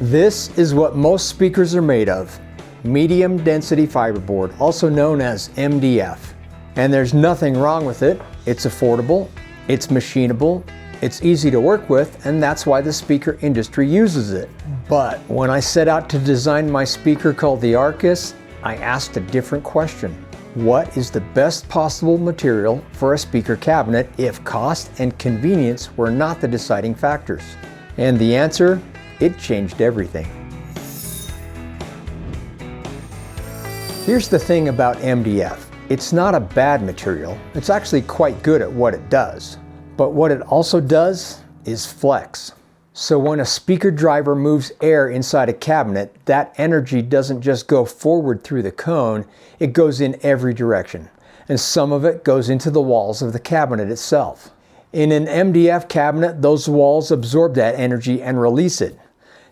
This is what most speakers are made of. Medium density fiberboard, also known as MDF. And there's nothing wrong with it. It's affordable, it's machinable, it's easy to work with, and that's why the speaker industry uses it. But when I set out to design my speaker called the Arcus, I asked a different question. What is the best possible material for a speaker cabinet if cost and convenience were not the deciding factors? And the answer? It changed everything. Here's the thing about MDF. It's not a bad material. It's actually quite good at what it does. But what it also does is flex. So when a speaker driver moves air inside a cabinet, that energy doesn't just go forward through the cone, it goes in every direction. And some of it goes into the walls of the cabinet itself. In an MDF cabinet, those walls absorb that energy and release it.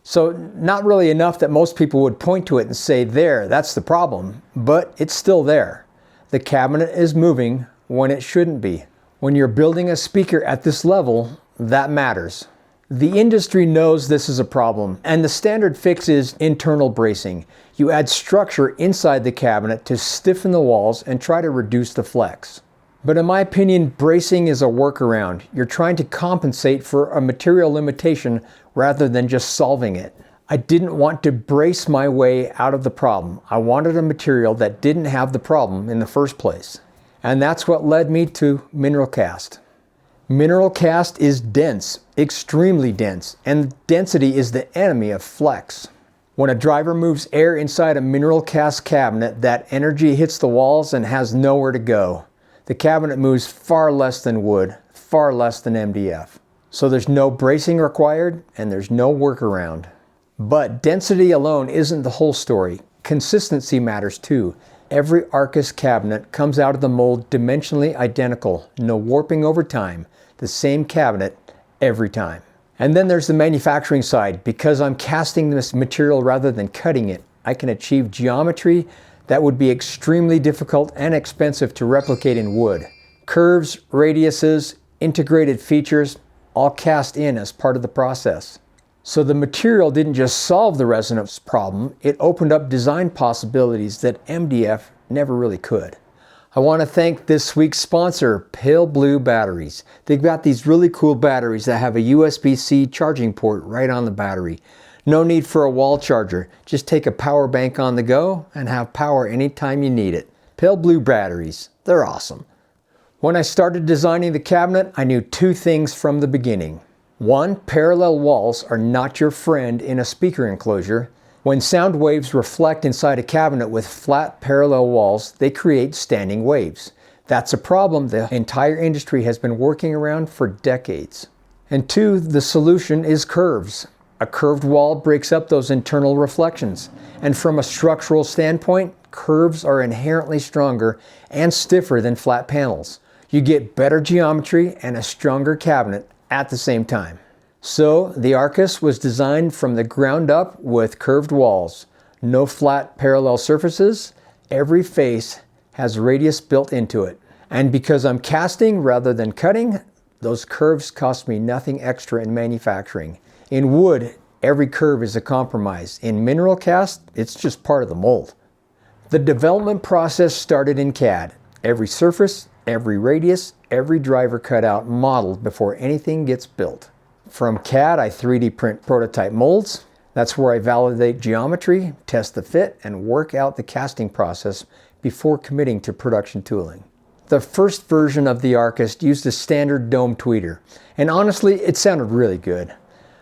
So not really enough that most people would point to it and say, there, that's the problem, but it's still there. The cabinet is moving when it shouldn't be. When you're building a speaker at this level, that matters. The industry knows this is a problem, and the standard fix is internal bracing. You add structure inside the cabinet to stiffen the walls and try to reduce the flex. But in my opinion, bracing is a workaround. You're trying to compensate for a material limitation rather than just solving it. I didn't want to brace my way out of the problem. I wanted a material that didn't have the problem in the first place. And that's what led me to mineral cast. Mineral cast is dense, extremely dense, and density is the enemy of flex. When a driver moves air inside a mineral cast cabinet, that energy hits the walls and has nowhere to go. The cabinet moves far less than wood, far less than MDF. So there's no bracing required and there's no workaround. But density alone isn't the whole story. Consistency matters too. Every Arcus cabinet comes out of the mold dimensionally identical, no warping over time, the same cabinet every time. And then there's the manufacturing side. Because I'm casting this material rather than cutting it, I can achieve geometry that would be extremely difficult and expensive to replicate in wood. Curves, radiuses, integrated features, all cast in as part of the process. So the material didn't just solve the resonance problem, it opened up design possibilities that MDF never really could. I want to thank this week's sponsor, Pale Blue Batteries. They've got these really cool batteries that have a USB-C charging port right on the battery. No need for a wall charger. Just take a power bank on the go and have power anytime you need it. Pale Blue Batteries, they're awesome. When I started designing the cabinet, I knew two things from the beginning. One, parallel walls are not your friend in a speaker enclosure. When sound waves reflect inside a cabinet with flat parallel walls, they create standing waves. That's a problem the entire industry has been working around for decades. And two, the solution is curves. A curved wall breaks up those internal reflections. And from a structural standpoint, curves are inherently stronger and stiffer than flat panels. You get better geometry and a stronger cabinet at the same time. So the Arcus was designed from the ground up with curved walls. No flat parallel surfaces. Every face has radius built into it. And because I'm casting rather than cutting, those curves cost me nothing extra in manufacturing. In wood, every curve is a compromise. In mineral cast, it's just part of the mold. The development process started in CAD. Every surface, every radius, every driver cut out, modeled before anything gets built. From CAD, I 3D print prototype molds. That's where I validate geometry, test the fit, and work out the casting process before committing to production tooling. The first version of the Arcus used a standard dome tweeter, and honestly, it sounded really good.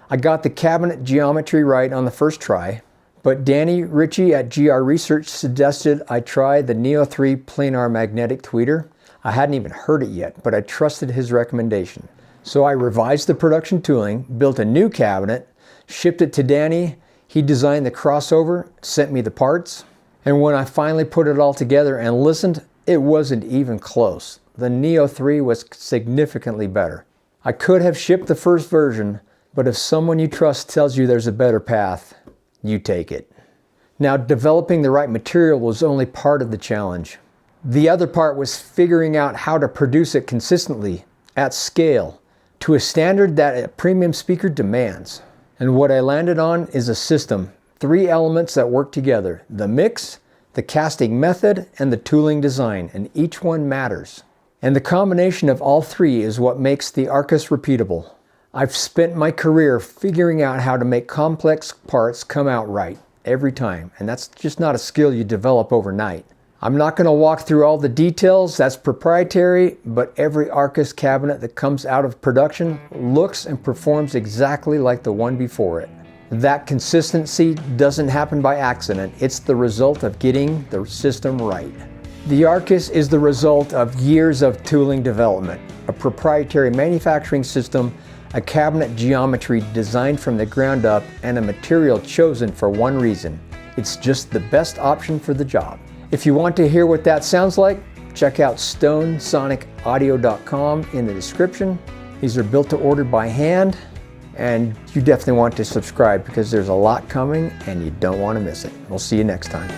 I got the cabinet geometry right on the first try, but Danny Ritchie at GR Research suggested I try the Neo 3 planar magnetic tweeter. I hadn't even heard it yet, but I trusted his recommendation. So I revised the production tooling, built a new cabinet, shipped it to Danny. He designed the crossover, sent me the parts, and when I finally put it all together and listened, it wasn't even close. The Neo 3 was significantly better. I could have shipped the first version, but if someone you trust tells you there's a better path, you take it. Now, developing the right material was only part of the challenge. The other part was figuring out how to produce it consistently, at scale, to a standard that a premium speaker demands. And what I landed on is a system. 3 elements that work together: the mix, the casting method, and the tooling design, and each one matters. And the combination of all 3 is what makes the Arcus repeatable. I've spent my career figuring out how to make complex parts come out right every time, and that's just not a skill you develop overnight. I'm not going to walk through all the details, that's proprietary, but every Arcus cabinet that comes out of production looks and performs exactly like the one before it. That consistency doesn't happen by accident, it's the result of getting the system right. The Arcus is the result of years of tooling development, a proprietary manufacturing system, a cabinet geometry designed from the ground up, and a material chosen for one reason: it's just the best option for the job. If you want to hear what that sounds like, check out StoneSonicAudio.com in the description. These are built to order by hand, and you definitely want to subscribe because there's a lot coming and you don't want to miss it. We'll see you next time.